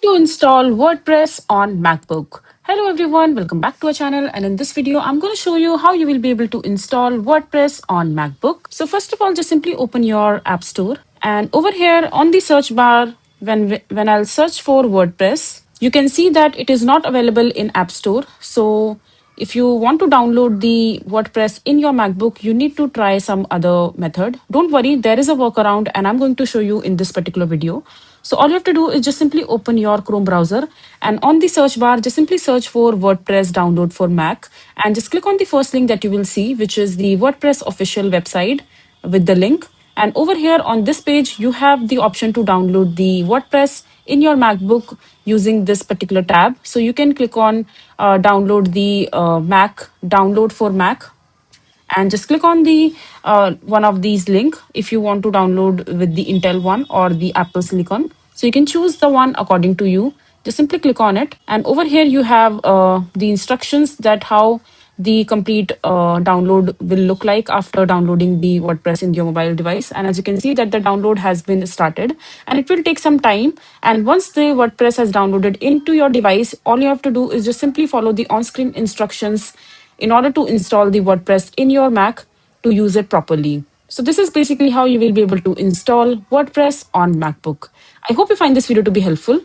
to install WordPress on MacBook. Hello everyone, welcome back to our channel, and in this video I'm going to show you how you will be able to install WordPress on MacBook. So first of all, just simply open your App Store, and over here on the search bar, when I'll search for WordPress, you can see that it is not available in App Store. So if you want to download the WordPress in your MacBook, you need to try some other method. Don't worry, there is a workaround and I'm going to show you in this particular video. So all you have to do is just simply open your Chrome browser, and on the search bar, just simply search for WordPress download for Mac, and just click on the first link that you will see, which is the WordPress official website with the link. And over here on this page, you have the option to download the WordPress in your MacBook using this particular tab. So you can click on download the Mac, download for Mac, and just click on the one of these link if you want to download with the Intel one or the Apple Silicon. So you can choose the one according to you. Just simply click on it, and over here you have the instructions that how the complete download will look like after downloading the WordPress in your mobile device. And as you can see that the download has been started, and it will take some time. And once the WordPress has downloaded into your device, all you have to do is just simply follow the on-screen instructions in order to install the WordPress in your Mac to use it properly. So this is basically how you will be able to install WordPress on MacBook. I hope you find this video to be helpful.